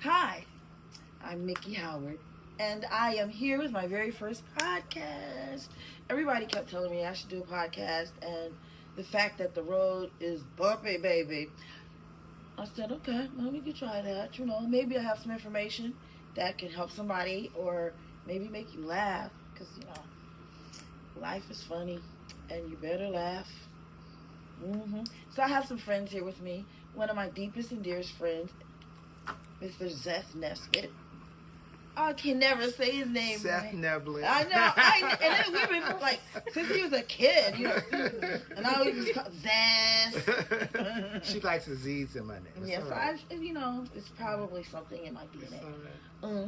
Hi, I'm Miki Howard, and I am here with my very first podcast. Everybody kept telling me I should do a podcast, and the fact that the road is bumpy, baby, I said, okay, well, we could try that. Maybe I have some information that can help somebody, or maybe make you laugh, because, life is funny, and you better laugh. So I have some friends here with me. One of my deepest and dearest friends, Mr. Seth Nesbitt. I can never say his name. Seth Neblet. I know. And then we've been like since he was a kid, and I always just call Zeth. She likes the Z's in my name. Yes, right. It's probably something in my DNA.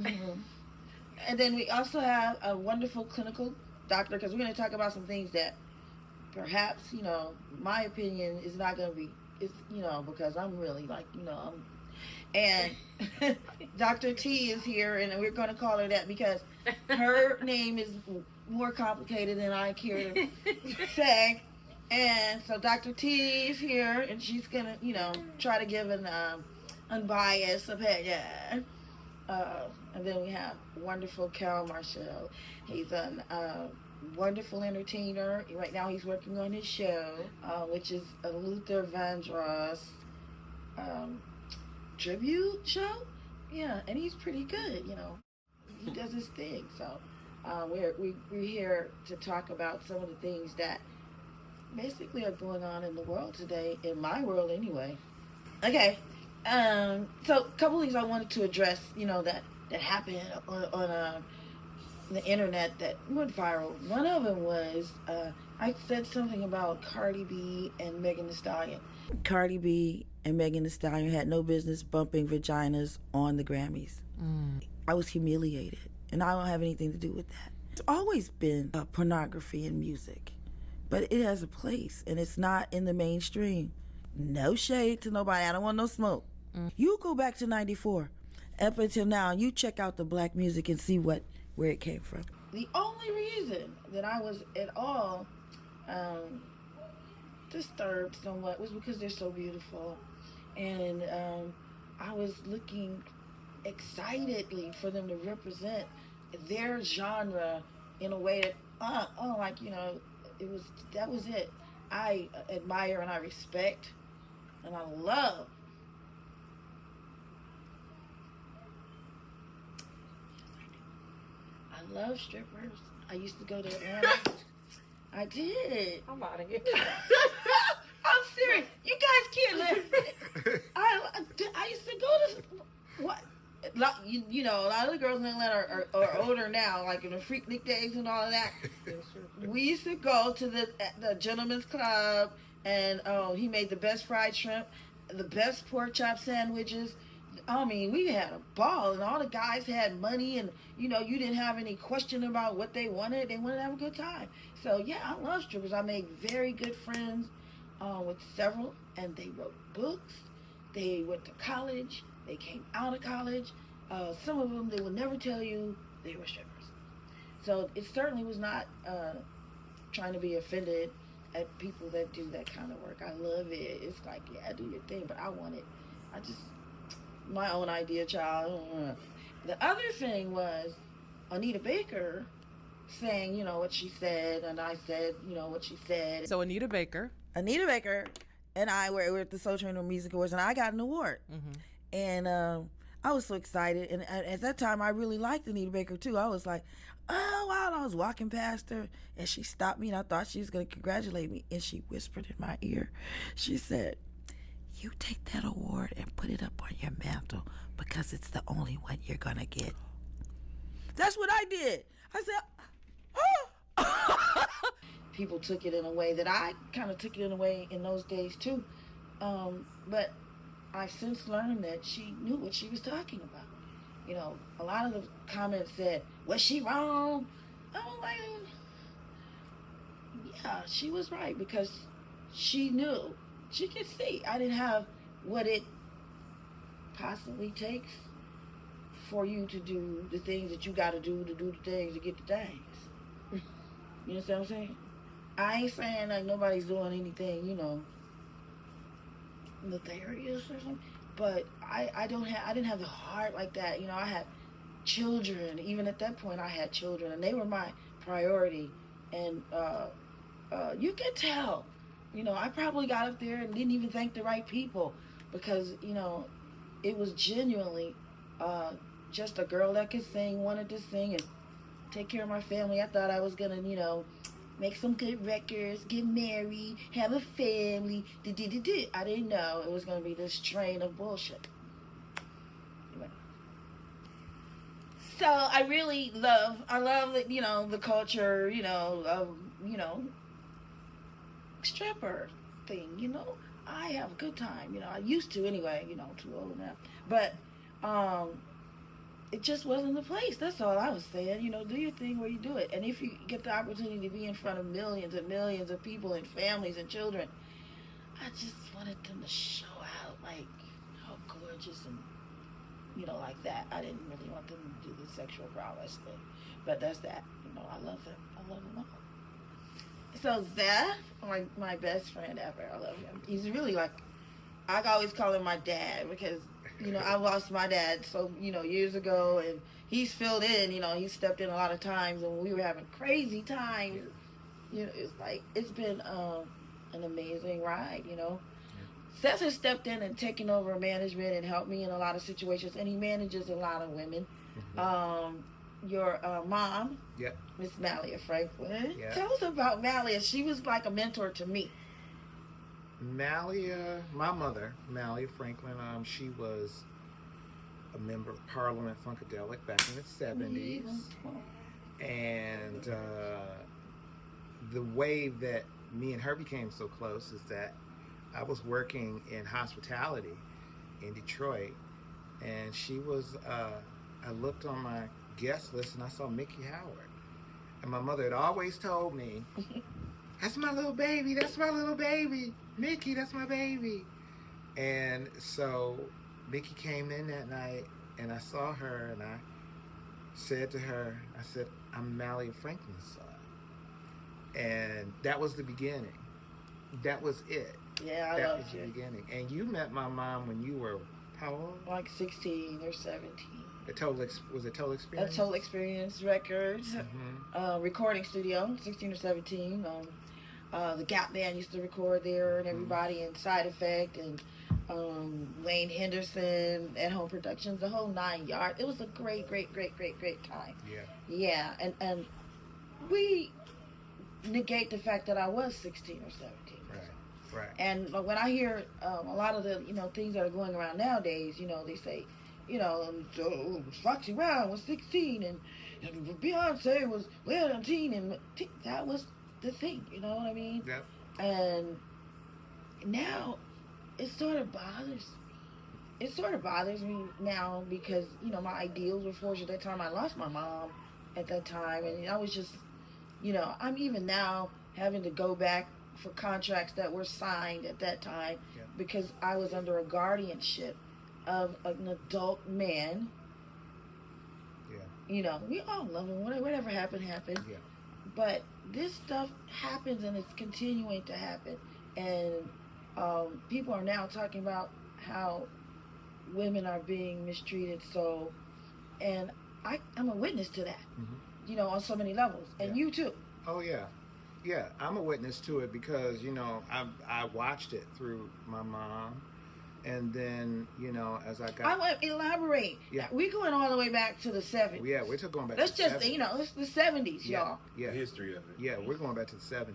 Right. And then we also have a wonderful clinical doctor, because we're going to talk about some things that perhaps, my opinion is not going to be, because I'm really and Dr. T is here, and we're going to call her that because her name is more complicated than I care to say. And so Dr. T is here, and she's going to, try to give an unbiased opinion. And then we have wonderful Cal Marshall. He's a wonderful entertainer. Right now he's working on his show, which is a Luther Vandross tribute show. Yeah, and he's pretty good, He does his thing. So we're here to talk about some of the things that basically are going on in the world today, in my world anyway. Okay, so a couple things I wanted to address, that happened on the internet that went viral. One of them was I said something about Cardi B and Megan Thee Stallion. Cardi B and Megan Thee Stallion had no business bumping vaginas on the Grammys. I was humiliated, and I don't have anything to do with that. It's always been pornography in music, but it has a place, and it's not in the mainstream. No shade to nobody. I don't want no smoke. You go back to 94, up until now, and you check out the black music and see where it came from. The only reason that I was at all disturbed somewhat was because they're so beautiful, and I was looking excitedly for them to represent their genre in a way that that was it. I admire and I respect and I love strippers. I used to go to Atlanta. I did. I'm out of here. I'm serious. You guys can't live. I used to go to what? A lot of the girls in Atlanta are older now, like in the Freaknik days and all of that. We used to go to the Gentleman's Club, and he made the best fried shrimp, the best pork chop sandwiches. I mean, we had a ball, and all the guys had money, and you didn't have any question about what they wanted. They wanted to have a good time. So yeah, I love strippers. I made very good friends with several, and they wrote books. They went to college. They came out of college. Some of them, they will never tell you they were strippers. So it certainly was not trying to be offended at people that do that kind of work. I love it. It's like, yeah, do your thing, but I want it. My own idea, child. The other thing was Anita Baker saying, what she said, and I said, what she said. So Anita Baker and I were at the Soul Train Music Awards, and I got an award. And I was so excited. And at that time, I really liked Anita Baker, too. I was like, oh, wow. I was walking past her, and she stopped me, and I thought she was going to congratulate me. And she whispered in my ear. She said, you take that award and put it up on your mantle, because it's the only one you're going to get. That's what I did. I said, oh. People took it in a way that I kind of took it in a way in those days, too. But I've since learned that she knew what she was talking about. A lot of the comments said, was she wrong? I was like, yeah, she was right, because she knew. She could see I didn't have what it possibly takes for you to do the things that you got to do the things to get the things. You understand what I'm saying? I ain't saying like nobody's doing anything, nefarious or something, but I didn't have the heart like that. You know, I had children. Even at that point, I had children, and they were my priority. And you can tell, you know, I probably got up there and didn't even thank the right people, because, you know, it was genuinely just a girl that could sing, wanted to sing and take care of my family. I thought I was gonna, you know, make some good records, get married, have a family. I didn't know it was gonna be this train of bullshit. Anyway. So I really love you know, the culture, you know, of, you know, stripper thing, you know. I have a good time, you know. I used to anyway, you know, I'm too old now. But it just wasn't the place. That's all I was saying. You know, do your thing where you do it. And if you get the opportunity to be in front of millions and millions of people and families and children, I just wanted them to show out, like, how gorgeous and, you know, like that. I didn't really want them to do the sexual prowess thing. But that's that. You know, I love them. I love them all. So Zeph, my best friend ever. I love him. He's really like, I always call him my dad, because, you know, I lost my dad so, you know, years ago, and he's filled in, you know, he's stepped in a lot of times, and we were having crazy times. You know, it's like, it's been an amazing ride, you know. Seth has stepped in and taken over management and helped me in a lot of situations, and he manages a lot of women. Your mom, Miss Malia Franklin. Tell us about Malia. She was like a mentor to me. Malia, my mother, Malia Franklin, she was a member of Parliament Funkadelic back in the 70s. And the way that me and her became so close is that I was working in hospitality in Detroit, and she was, I looked on my guest list and I saw Miki Howard. And my mother had always told me, that's my little baby, that's my little baby. Miki, that's my baby. And so Miki came in that night, and I saw her, and I said to her, I said, I'm Malia Franklin's son. And that was the beginning. That was it. Yeah, I loved you. That was the beginning. And you met my mom when you were how old? Like 16 or 17. Was it Total Experience? A Total Experience Records, recording studio, 16 or 17. The Gap Band used to record there, and everybody, and Side Effect, and Wayne Henderson, At Home Productions, the whole 9 yards. It was a great time. Yeah, and we negate the fact that I was 16 or 17. Right. And when I hear a lot of the, you know, things that are going around nowadays, you know, they say, you know, so Foxy Brown was 16, and Beyonce was 17, and that was the thing, you know what I mean? Yep. And now it sort of bothers me. It sort of bothers me now, because, you know, my ideals were forged at that time. I lost my mom at that time, and I was just, you know, I'm even now having to go back for contracts that were signed at that time, because I was under a guardianship of an adult man. You know, we all love him. Whatever happened. But this stuff happens, and it's continuing to happen. And people are now talking about how women are being mistreated. So, and I'm a witness to that, you know, on so many levels. And you too. Oh, yeah. Yeah, I'm a witness to it, because, you know, I watched it through my mom. And then, you know, as I got... I want to elaborate. Yeah. We're going all the way back to the 70s. Yeah, we're going back to the 70s. Let's just, you know, it's the 70s, y'all. Yeah. The history of it. Yeah, we're going back to the 70s.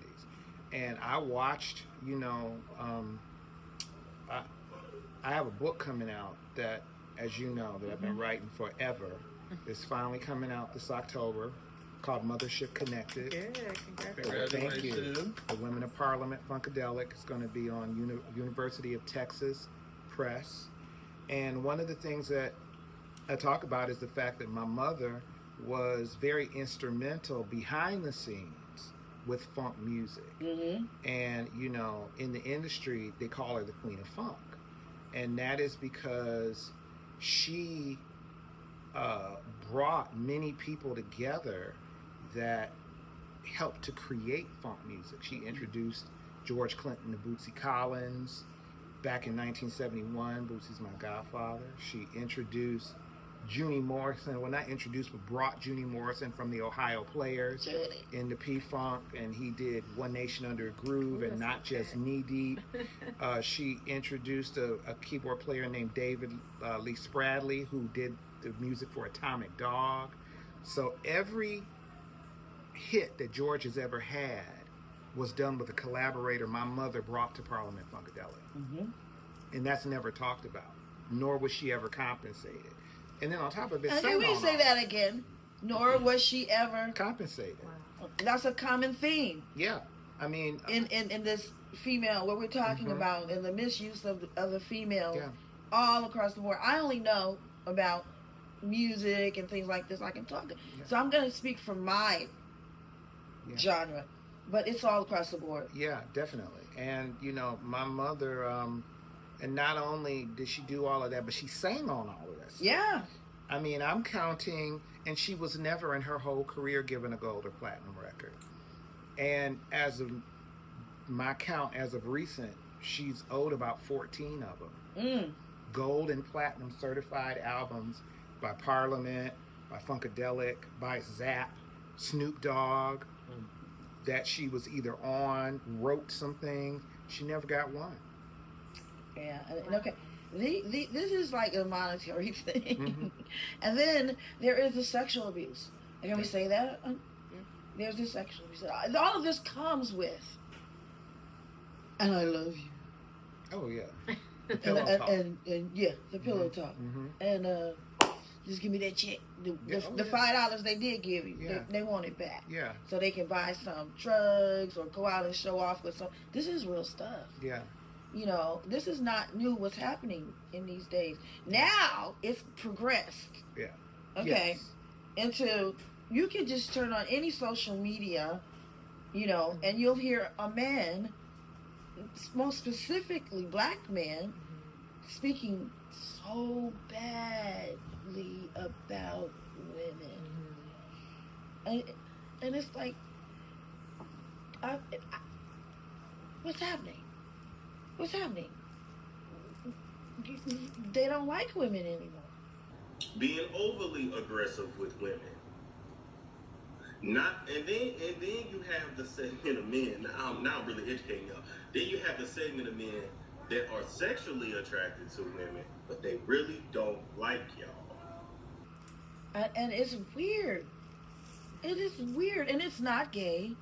And I watched, you know, I have a book coming out that, as you know, that I've been writing forever. It's finally coming out this October, called Mothership Connected. Yeah, congratulations. Thank you. The Women of Parliament Funkadelic. It's going to be on University of Texas Press. And one of the things that I talk about is the fact that my mother was very instrumental behind the scenes with funk music. And, you know, in the industry, they call her the Queen of Funk. And that is because she brought many people together that helped to create funk music. She introduced George Clinton to Bootsy Collins, back in 1971, Boosie's my godfather. She introduced Junie Morrison. Well, not introduced, but brought Junie Morrison from the Ohio Players into P-Funk, and he did One Nation Under a Groove and Not Just Knee Deep. She introduced a keyboard player named David Lee Spradley, who did the music for Atomic Dog. So every hit that George has ever had was done with a collaborator my mother brought to Parliament Funkadelic. Mm-hmm. And that's never talked about, nor was she ever compensated. And then on top of it, can we say that again? Nor was she ever compensated. Wow. That's a common theme. Yeah, I mean, in this female, what we're talking about, and the misuse of the females, yeah, all across the board. I only know about music and things like this. I can talk, so I'm going to speak from my genre, but it's all across the board. Yeah, definitely. And you know, my mother, and not only did she do all of that, but she sang on all of this. Yeah. I mean, I'm counting, and she was never in her whole career given a gold or platinum record. And as of my count, as of recent, she's owed about 14 of them. Gold and platinum certified albums by Parliament, by Funkadelic, by Zapp, Snoop Dogg, that she was either on, wrote something. She never got one. Yeah, okay. This is like a monetary thing. And then there is the sexual abuse. Can we say that? There's the sexual abuse. All of this comes with, and I love you. Oh, yeah. The pillow talk. And the pillow talk. And just give me that check. The $5 they did give you, they want it back. Yeah. So they can buy some drugs or go out and show off with some. This is real stuff. Yeah. You know, this is not new what's happening in these days. Now it's progressed. Yeah. Okay. Into, you can just turn on any social media, you know, and you'll hear a man, most specifically black men, speaking so badly about women. And it's like, what's happening? What's happening? They don't like women anymore. Being overly aggressive with women. And then you have the segment of men. Now I'm really educating y'all. Then you have the segment of men that are sexually attracted to women, but they really don't like y'all. And it's weird. It is weird, and it's not gay.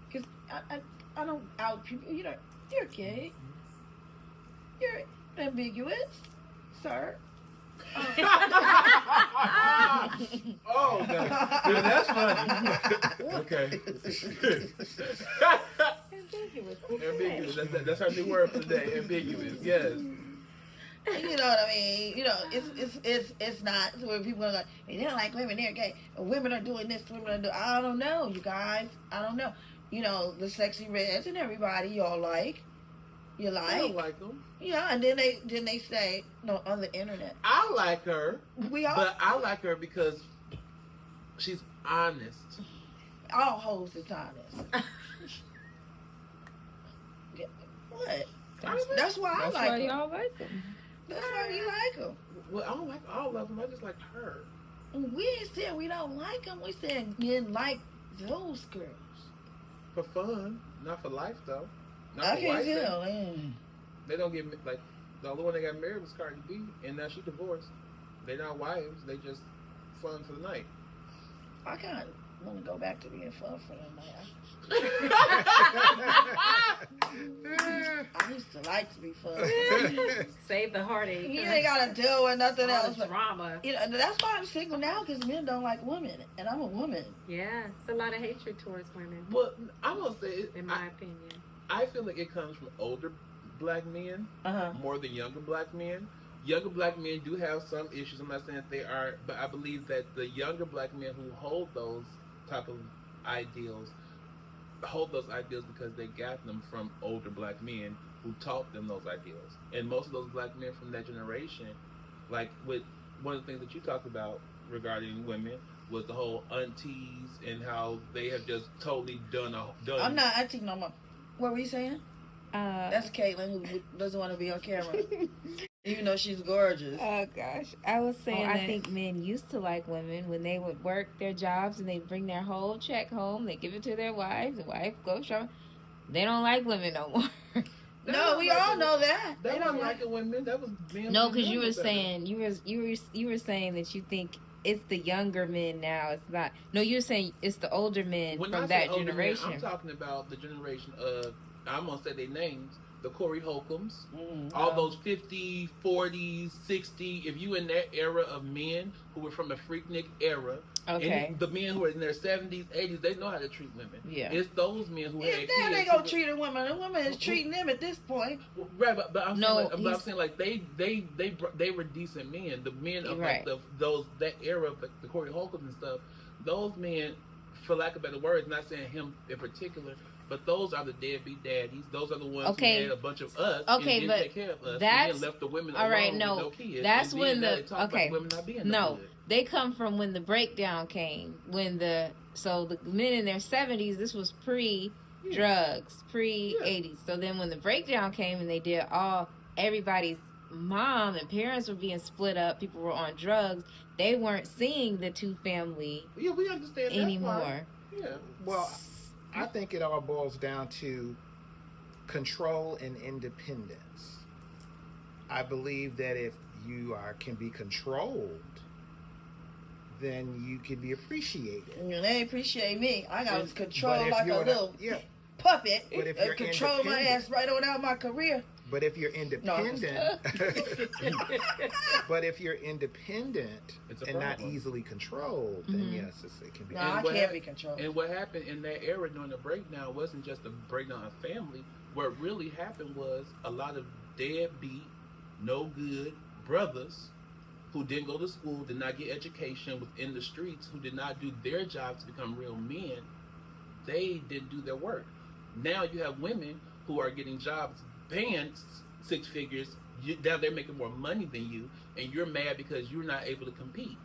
Because I don't out people. You know, you're gay. You're ambiguous, sir. Oh, no. That's funny. Okay. Ambiguous. That's our new word for the day. Ambiguous. Yes. You know what I mean? You know, it's not where people are like, hey, they don't like women, they're gay. Women are doing this, women are doing. I don't know, you guys. I don't know. You know, the sexy reds and everybody y'all like. You like? I don't like them. Yeah, and then they say no on the internet. I like her. But I like her because she's honest. All hoes is honest. Yeah, what? That's why I like That's why them. y'all like them. That's why we like them. Well, I don't like all of them. I just like her. We ain't saying we don't like them. We saying men like those girls. For fun, not for life though. Not I for can't wife, tell. They don't get like the only one that got married was Cardi B, and now she divorced. They're not wives. They just fun for the night. I kind of want to go back to being fun for the night. I used to like to be fun. Save the heartache. You ain't got to deal with nothing All else. the drama. You know, that's why I'm single now, because men don't like women, and I'm a woman. Yeah, it's a lot of hatred towards women. Well, I'm gonna say, in my opinion, I feel like it comes from older black men more than younger black men. Younger black men do have some issues. I'm not saying that they are, but I believe that the younger black men who hold those type of ideals because they got them from older black men who taught them those ideals. And most of those black men from that generation, like with one of the things that you talked about regarding women was the whole aunties and how they have just totally done. I'm not auntie no more. What were you saying? That's Caitlin, who doesn't want to be on camera, even though she's gorgeous. Oh gosh, I was saying I I think men used to like women when they would work their jobs and they bring their whole check home. They give it to their wives. The wife goes shopping. They don't like women no more. No, we all know that. They don't like it when men. That was men. No, because you were saying you were saying that you think it's the younger men now. It's not. No, you were saying it's the older men When from I say that older generation. men, I'm talking about the generation of, I'm going to say their names, the Corey Holcombs, all those 50s, 40s, 60s. If you in that era of men who were from the Freaknik era, Okay. and the men who are in their 70s, 80s, they know how to treat women. Yeah. It's those men who had If kids. that ain't gonna treat a woman, the woman is treating them at this point. Right, but I'm No, saying like they were decent men. The men of Right. like that era of the Corey Holcombs and stuff. Those men, for lack of better words, not saying him in particular, but those are the deadbeat daddies. Those are the ones Okay. who had a bunch of us Okay, and didn't but take care of us. that's- and then left the women all right, alone no, with no kids. that's and when then the- they talk okay. about women not being No, good. they come from when the breakdown came. So the men in their 70s, this was pre-drugs, pre-80s. So then when the breakdown came and they did everybody's mom and parents were being split up, people were on drugs, they weren't seeing the two family Yeah, we understand that anymore. part. Yeah. Well, I think it all boils down to control and independence. I believe that if you can be controlled, then you can be appreciated. They appreciate me. I got But control if like a you're little yeah. puppet. But if you're Control my independent- ass right on out of my career. But if you're independent, but if you're independent It's a and not problem. easily controlled, then Mhm. yes, it can be. No, I what can't hap- be controlled. And what happened in that era during the breakdown wasn't just a breakdown of family. What really happened was a lot of deadbeat, no good brothers who didn't go to school, did not get education within the streets, who did not do their job to become real men. They didn't do their work. Now you have women who are getting jobs paying six figures. Now they're making more money than you, and you're mad because you're not able to compete.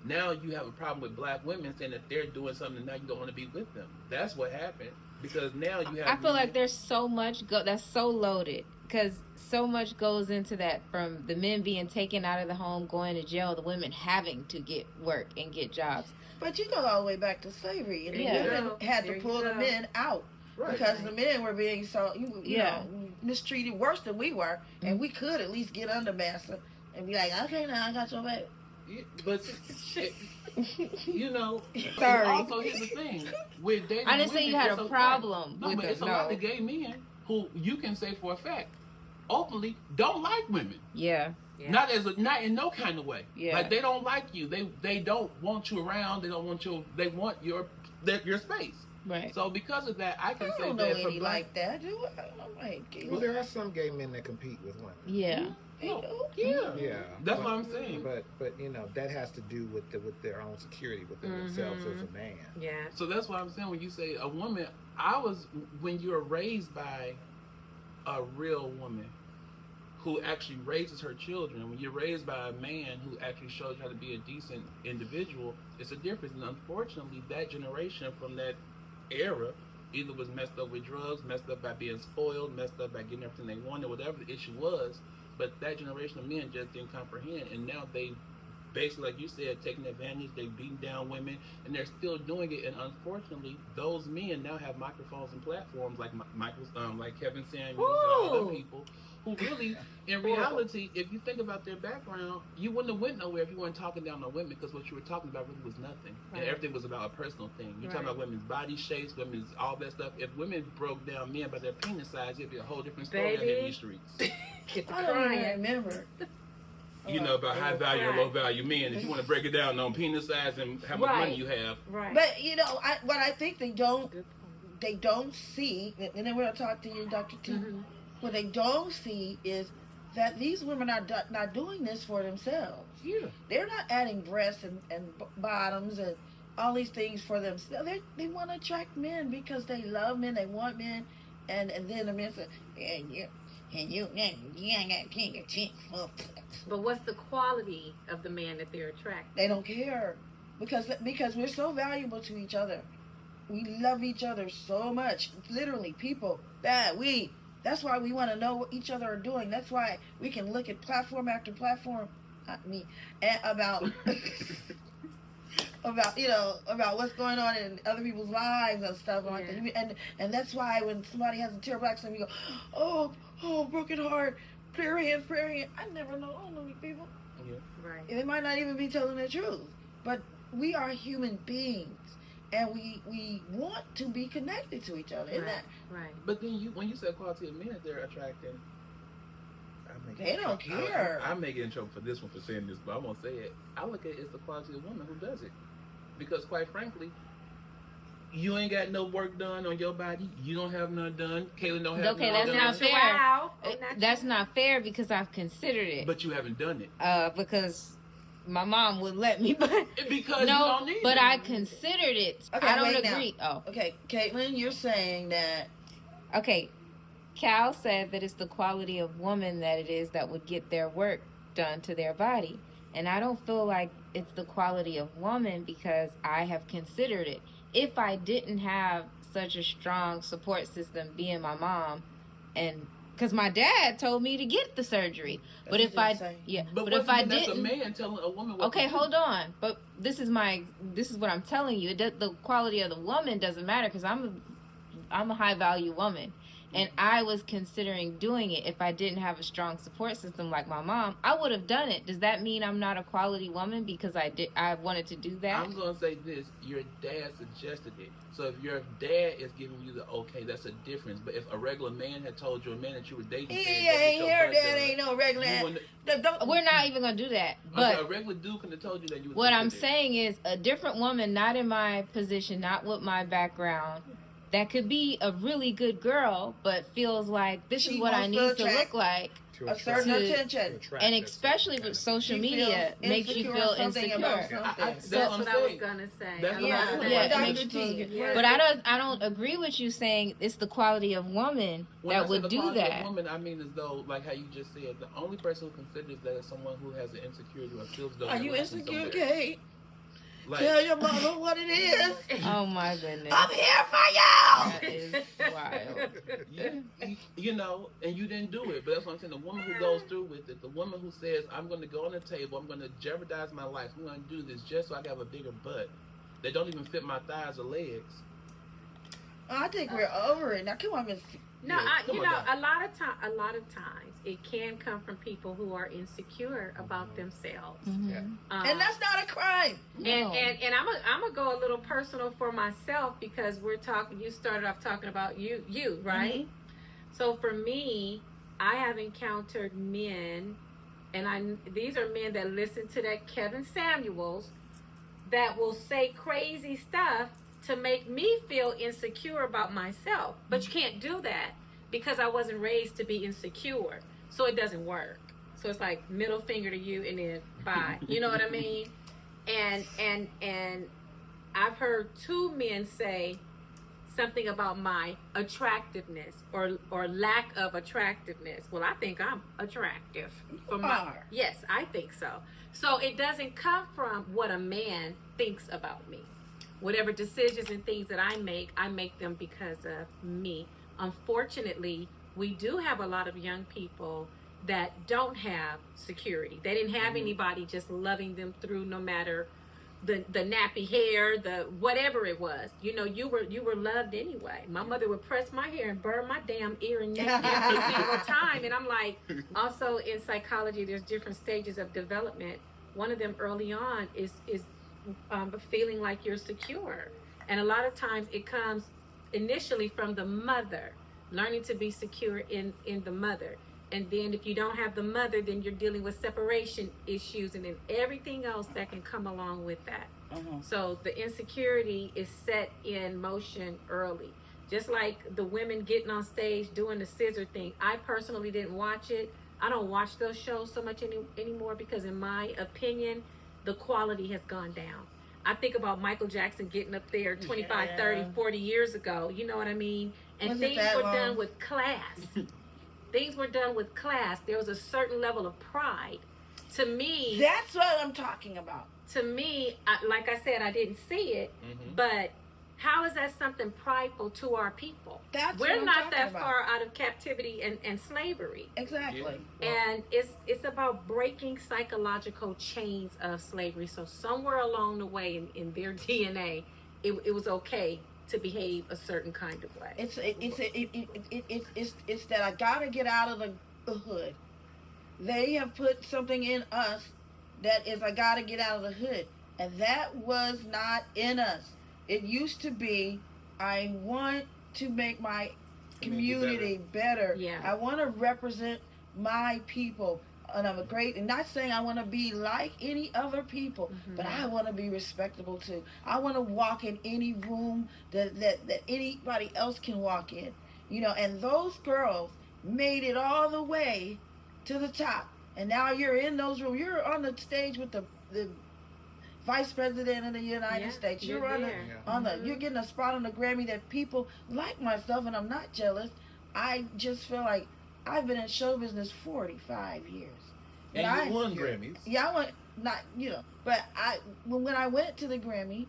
Now you have a problem with black women saying that they're doing something and now you don't want to be with them. That's what happened. Because now you have... I feel like there's so much that's so loaded, because so much goes into that, from the men being taken out of the home, going to jail, the women having to get work and get jobs. But you go all the way back to slavery, and Yeah. the women had to There you pull the go. men out Right. because the men were being so you Yeah. know, mistreated worse than we were, and we could at least get under master and be like, okay, now I got your back. Yeah, but you know, Sorry. also here's the thing. With dating I didn't say women, you had it's a problem No, with but it. it's a lot of gay men who you can say for a fact openly don't like women. Yeah. Yeah. Not in no kind of way. Yeah. Like they don't like you. They don't want you around. They don't want you. They want your space. Right. So because of that, I can I say don't know that for any black. like that. Do I? I'm like, Well, there are some gay men that compete with women. Yeah. No, yeah. Yeah, That's but, what I'm saying. But you know that has to do with their own security within themselves as a man. Yeah. So that's what I'm saying when you say a woman. When you're raised by a real woman who actually raises her children, when you're raised by a man who actually shows you how to be a decent individual, it's a difference. And unfortunately, that generation from that era either was messed up with drugs, messed up by being spoiled, messed up by getting everything they wanted, whatever the issue was. But that generation of men just didn't comprehend, and now they basically, like you said, taking advantage. They beating down women, and they're still doing it. And unfortunately, those men now have microphones and platforms like like Kevin Samuels and all other people who really, in reality, if you think about their background, you wouldn't have went nowhere if you weren't talking down on women, because what you were talking about really was nothing, and Right. everything was about a personal thing. You're talking Right. about women's body shapes, women's all that stuff. If women broke down men by their penis size, it'd be a whole different story out here in Baby. these streets. Get the I don't even crying. remember. You know about high value or low value men. If you want to break it down on penis size and how much Right. money you have. Right. But you know, what I think Good point. they don't see, and then we're gonna talk to you, Dr. T. Mhm. What they don't see is that these women are not doing this for themselves. Yeah. They're not adding breasts and bottoms and all these things for themselves. They want to attract men because they love men, they want men, and then the men say, yeah, you ain't got king of chick. But what's the quality of the man that they're attracting? They don't care because we're so valuable to each other. We love each other so much. Literally, people that we That's why we want to know what each other are doing. That's why we can look at platform after platform, not me, and about about what's going on in other people's lives and stuff like that. And that's why when somebody has a terrible accident, we go, oh, broken heart, prayer hands. I never know all these people. Yeah. Right. They might not even be telling the truth, but we are human beings. And we want to be connected to each other, isn't that? Right. But then when you say quality of men, they're attracting. They don't care. I may get in trouble for this one for saying this, but I'm gonna say it. I look at it as the quality of woman who does it, because quite frankly, you ain't got no work done on your body. You don't have none done. Kaylin don't have. Okay, none that's done. not fair. Wow. That's not fair because I've considered it. But you haven't done it. Because my mom would let me, but because you don't need but it. I considered it. Okay, I don't wait agree. Now. Okay, Caitlin, you're saying that. Okay, Cal said that it's the quality of woman that it is that would get their work done to their body, and I don't feel like it's the quality of woman because I have considered it. If I didn't have such a strong support system, being my mom, and because my dad told me to get the surgery, but if I but if I that's didn't, a man telling a woman what okay, to do. hold on. But this is what I'm telling you. The quality of the woman doesn't matter because I'm a high value woman, and I was considering doing it. If I didn't have a strong support system like my mom, I would have done it. Does that mean I'm not a quality woman because I wanted to do that? I'm gonna say this: your dad suggested it. So if your dad is giving you the okay, that's a difference. But if a regular man had told you, a man that you were dating, Your dad ain't no regular. We're not even gonna do that. But a regular dude could have told you that you. What I'm saying is, a different woman, not in my position, not with my background, that could be a really good girl, but feels like this is what I need to look like. A certain attention. And especially with social media, makes you feel insecure. That's what I was gonna say. It makes you feel insecure. But I don't agree with you saying it's the quality of woman that would do that. Woman, I mean, as though, like how you just said, the only person who considers that is someone who has an insecurity or feels those. Are you insecure, Kate? Like, tell your mama what it is. Oh my goodness. I'm here for you. That is wild. You know, and you didn't do it. But that's what I'm saying. The woman who goes through with it, the woman who says, I'm going to go on the table, I'm going to jeopardize my life, I'm going to do this just so I can have a bigger butt. They don't even fit my thighs or legs. I think we're over it. Now, come on, Miss. No, a lot of times it can come from people who are insecure about themselves, and that's not a crime. No. And I'm gonna go a little personal for myself because we're talking. You started off talking about you, right? Mm-hmm. So for me, I have encountered men, and these are men that listen to that Kevin Samuels, that will say crazy stuff to make me feel insecure about myself. But you can't do that because I wasn't raised to be insecure. So it doesn't work. So it's like middle finger to you and then bye. You know what I mean? And I've heard two men say something about my attractiveness or lack of attractiveness. Well, I think I'm attractive. Yes, I think so. So it doesn't come from what a man thinks about me. Whatever decisions and things that I make them because of me. Unfortunately, we do have a lot of young people that don't have security. They didn't have anybody just loving them through, no matter the nappy hair, the whatever it was. You know, you were loved anyway. My mother would press my hair and burn my damn ear and neck every single time. And I'm like, also in psychology, there's different stages of development. One of them early on is feeling like you're secure. And a lot of times it comes initially from the mother, learning to be secure in the mother. And then if you don't have the mother, then you're dealing with separation issues and then everything else that can come along with that. So the insecurity is set in motion early. Just like the women getting on stage doing the scissor thing. I personally didn't watch it. I don't watch those shows so much anymore because in my opinion, the quality has gone down. I think about Michael Jackson getting up there 25, 30, 40 years ago. You know what I mean? And things were done with class. Things were done with class. There was a certain level of pride. To me... That's what I'm talking about. To me, like I said, I didn't see it. But how is that something prideful to our people? That's what We're I'm not talking that about. far out of captivity and slavery. Exactly. And it's about breaking psychological chains of slavery. So somewhere along the way in their DNA, it was okay to behave a certain kind of way. It's that I gotta get out of the hood. They have put something in us that is I gotta get out of the hood, and that was not in us. It used to be I want to make my community better. Yeah. I want to represent my people. And I'm not saying I want to be like any other people, but I want to be respectable too. I want to walk in any room that anybody else can walk in. And those girls made it all the way to the top. And now you're in those rooms. You're on the stage with the Vice President of the United States. You're you're getting a spot on the Grammy that people like myself, and I'm not jealous. I just feel like I've been in show business 45 years. And you won Grammys. Yeah, I went, but when I went to the Grammy,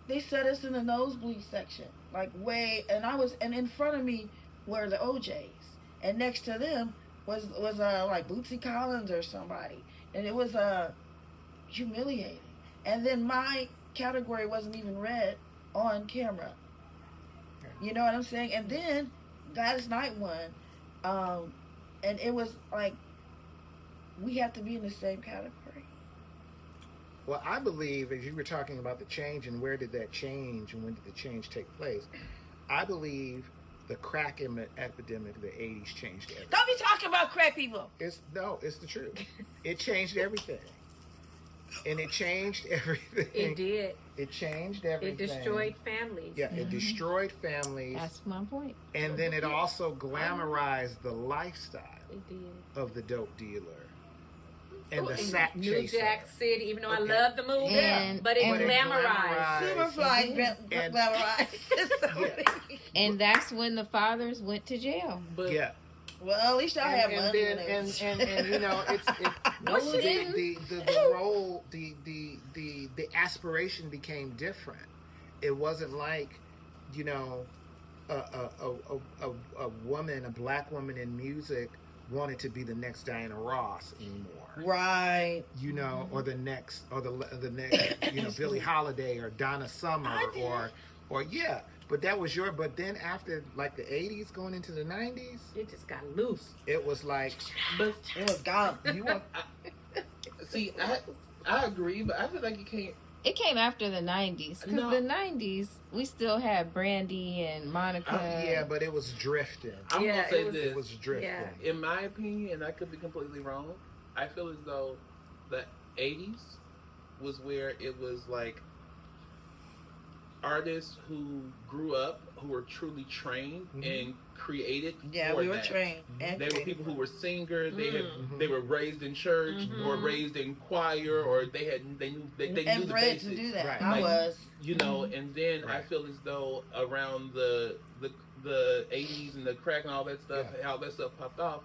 they set us in the nosebleed section, and in front of me were the OJs, and next to them was like Bootsy Collins or somebody, and it was humiliating. And then my category wasn't even read on camera. You know what I'm saying? And then Gladys Knight won, and it was like we have to be in the same category. Well, I believe, as you were talking about the change and where did that change and when did the change take place, I believe the crack epidemic of the 80s changed everything. Don't be talking about crack people. It's the truth. It changed everything. And it changed everything. It did. It changed everything. It destroyed families. Yeah, it destroyed families. That's my point. And then it also glamorized the lifestyle It did. of the dope dealer. And the And sack New chaser. Jack City, even though I Okay. love the movie, And- but it and- glamorized. Superfly And- glamorized. And that's when the fathers went to jail. But Yeah. Well, at least I have and money. then and you know No, she didn't. the role the aspiration became different. It wasn't like, you know, a woman, a black woman in music wanted to be the next Diana Ross anymore. Right. You know, or the next you know, Billie Holiday or Donna Summer or yeah. But that was but then after like the 80s going into the 90s, It just got loose. it was like, but It was gone. you want see, I agree, but I feel like you can't. It came after the 90s. Because No. the 90s, we still had Brandy and Monica. yeah, but it was drifting. I'm Yeah, gonna say it was- this. It was drifting. Yeah. In my opinion, and I could be completely wrong, I feel as though the 80s was where it was like artists who grew up, who were truly trained and created Yeah, for we were that. trained. And They were created. people who were singers. They Mhm. they were raised in church or raised in choir, or they knew they knew and the bred basics. to do that. Right. I Like, was. You know, and then I Right. feel as though around the 80s and the crack and all that stuff, how that stuff popped off.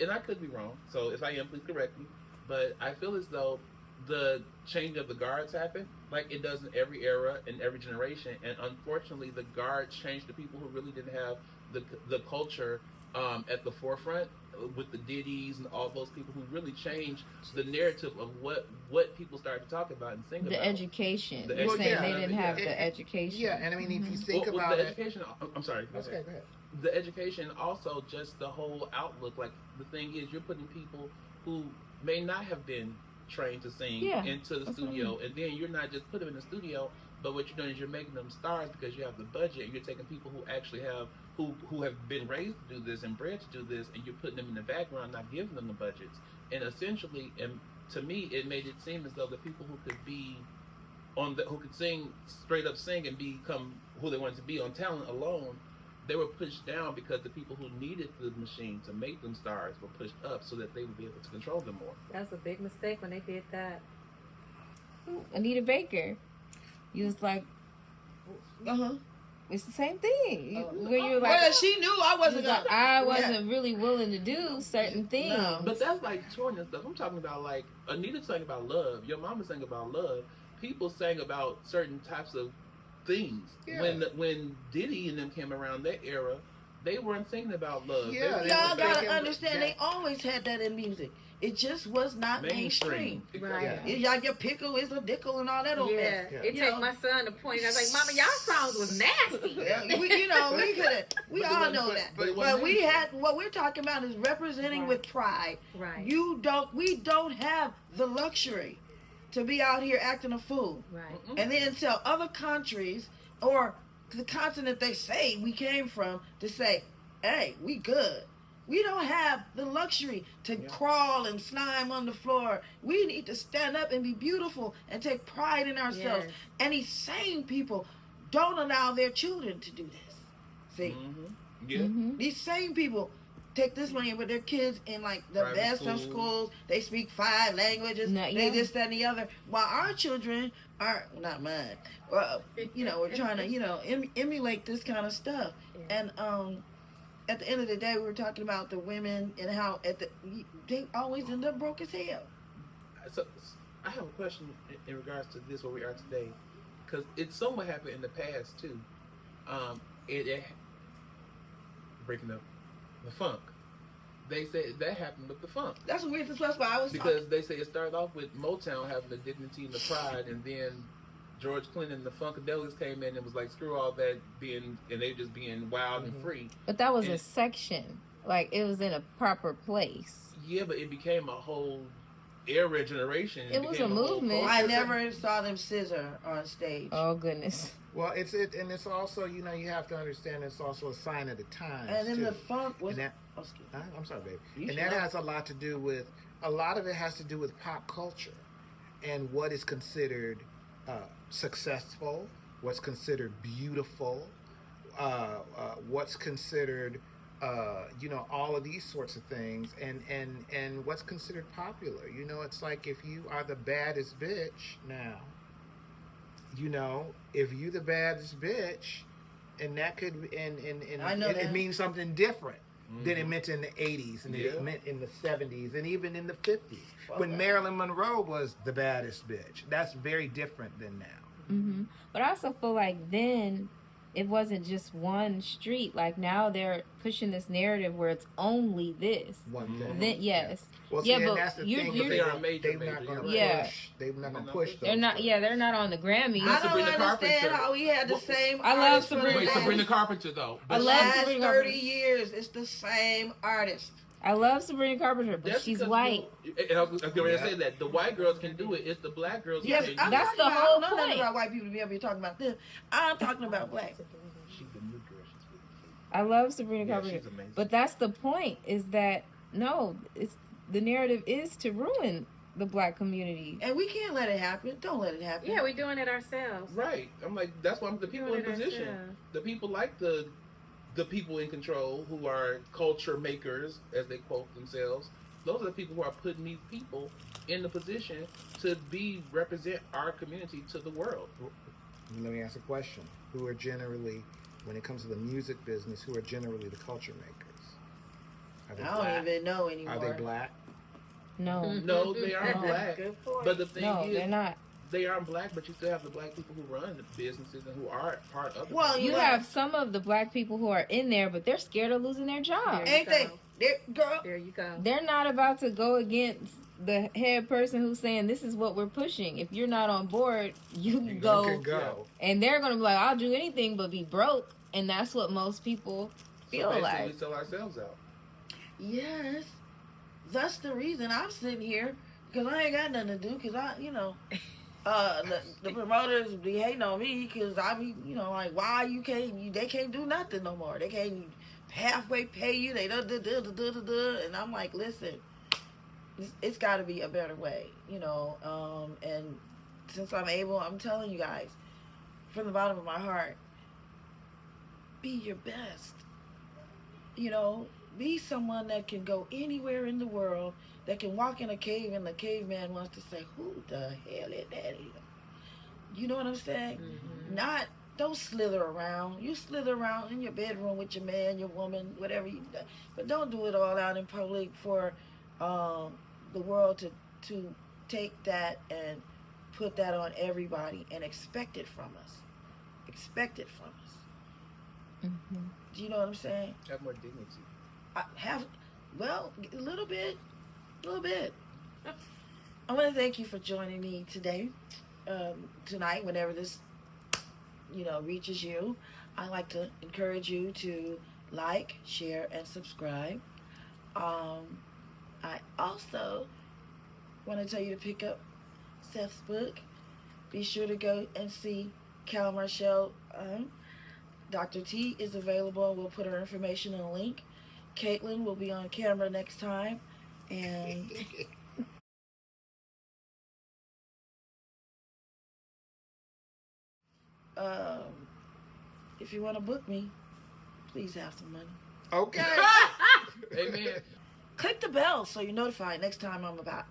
And I could be wrong, so if I am, please correct me. But I feel as though the change of the guards happened, like it does in every era and every generation. And unfortunately, the guards changed the people who really didn't have the culture at the forefront, with the ditties and all those people who really changed the narrative of what people started to talk about and sing The about. education. The You're saying they education. didn't have Yeah. the education. Yeah, and I mean, if you think Well, about the it, education, I'm sorry. go okay, ahead. go ahead. The education, also just the whole outlook. Like the thing is, you're putting people who may not have been trained to sing Yeah, into the that's what I studio, and then you're not just putting them in the studio, but what you're doing is you're making them stars because you have the budget, and you're taking people who actually have who have been raised to do this and bred to do this, and you're putting them in the background, not giving them the budgets. And essentially, and to me, it made it seem as though the people who could be who could sing, straight up sing, and become who they wanted to be on talent alone, they were pushed down because the people who needed the machine to make them stars were pushed up so that they would be able to control them more. That's a big mistake when they did that. Anita Baker. You was like, it's the same thing. When you're like, Well, she knew I wasn't you was gonna. like, I wasn't really willing to do certain things. No. But that's like touring and stuff. I'm talking about like Anita sang about love. Your mama sang about love. People sang about certain types of things. Yeah. When Diddy and them came around that era, they weren't thinking about love. Yeah, They Y'all were gotta thinking understand, that they always had that in music. It just was not mainstream. Right. Yeah. It's like your pickle is a dickle and all that old Yeah, mess. Yeah. it You take know. my son to point. I was like, "Mama, y'all songs was nasty." Yeah, we could have. We But it all wasn't- know that. but it But wasn't we mainstream. had what we're talking about is representing Right. with pride. Right. We don't have the luxury to be out here acting a fool, Right. and then tell other countries or the continent they say we came from to say, "Hey, we good." We don't have the luxury to crawl and slime on the floor. We need to stand up and be beautiful and take pride in ourselves. Yes. And these same people don't allow their children to do this. See, Yeah. Mhm. these same people take this money and put their kids in like the Private best of school. schools. They speak 5 languages. No, They yeah. this, that, and the other. While our children are not mine. We're trying to emulate this kind of stuff. Yeah. And at the end of the day, we were talking about the women and how they always end up broke as hell. So I have a question in regards to this where we are today, because it somewhat happened in the past too. It breaking up the funk. They say that happened with the funk That's what weird. That's why I was because they say it started off with Motown having the dignity and the pride, and then George Clinton and the Funkadelics came in and was like, screw all that and they just being wild and free. But that was a And- section. Like, it was in a proper place. Yeah, but it became a whole era generation. It was became a whole movement. culture. I never saw them scissor on stage. Oh, goodness. Well, it's also, you have to understand it's also a sign of the times. And then too. the funk was. And that- Oh, excuse me. I'm sorry, baby. You And that sure? has a lot of it has to do with pop culture and what is considered successful, what's considered beautiful, what's considered, all of these sorts of things, and what's considered popular. It's like if you are the baddest bitch now, if you the baddest bitch, and that could, and I know it that. means something different than Mm-hmm. it meant in the 80s and Yeah. it meant in the 70s and even in the 50s when Okay. Marilyn Monroe was the baddest bitch. That's very different than now. Hmm. But I also feel like then it wasn't just one street. Like, now they're pushing this narrative where it's only this. One Mhm. thing. Then, yes. Well, Yeah, see, but and that's the you're- thing. you're- They are major, They're not major, going to you're right. push. They're not going to They're push not- those. They're not, things. yeah, they're not on the Grammys. I don't Sabrina understand Carpenter. how we had the Well, same. I love artist for the Sabrina. Wait, last- Sabrina Carpenter though. I But the love last Sabrina 30 Carpenter. years, it's the same artist. I love Sabrina Carpenter, but that's she's because white. I was going to Yeah. say that the white girls can do it. It's the black girls Yes, who I'm can't. That's talking the about, whole I don't know nothing point. about white people to be able to talk about this. I'm talking about black. She's the new girl. I love Sabrina Yeah, Carpenter. she's amazing. But that's the point, is that, no, it's the narrative is to ruin the black community. And we can't let it happen. Don't let it happen. Yeah, we're doing it ourselves. Right. I'm like, that's why the people in Doing it position, ourselves. the people like the people in control who are culture makers, as they quote themselves. Those are the people who are putting these people in the position to represent our community to the world. Let me ask a question. Who are generally, when it comes to the music business, who are generally the culture makers? Are they I don't black? even know anymore. Are they black? No. No, they aren't Mhm. black. Good point. But the thing No, is, they're not. they aren't black, but you still have the black people who run the businesses and who are part of it. Well, You know, have some of the black people who are in there, but they're scared of losing their job. There you ain't they? go. Girl, There you go. They're not about to go against the head person who's saying this is what we're pushing. If you're not on board, you can You go. can go. And they're going to be like, I'll do anything but be broke. And that's what most people feel so like. we sell ourselves out. yes. That's the reason I'm sitting here, because I ain't got nothing to do, because the promoters be hating on me, because I be, like, why they can't do nothing no more. They can't halfway pay you. They and I'm like, listen, it's got to be a better way, and since I'm able, I'm telling you guys, from the bottom of my heart, be your best. Be someone that can go anywhere in the world, that can walk in a cave and the caveman wants to say, who the hell is that? You know what I'm saying? Mhm. Don't slither around. You slither around in your bedroom with your man, your woman, whatever you do. But don't do it all out in public for the world to take that and put that on everybody and expect it from us. expected from us. Mm-hmm. Do you know what I'm saying? Have more dignity. I have, well, a little bit. I want to thank you for joining me today, tonight, whenever this, reaches you. I like to encourage you to like, share, and subscribe. I also want to tell you to pick up Seth's book. Be sure to go and see Cal Marshall. Dr. T is available. We'll put her information in a link. Caitlin will be on camera next time. And if you want to book me, please have some money. Okay. Amen. Click the bell so you're notified next time I'm about.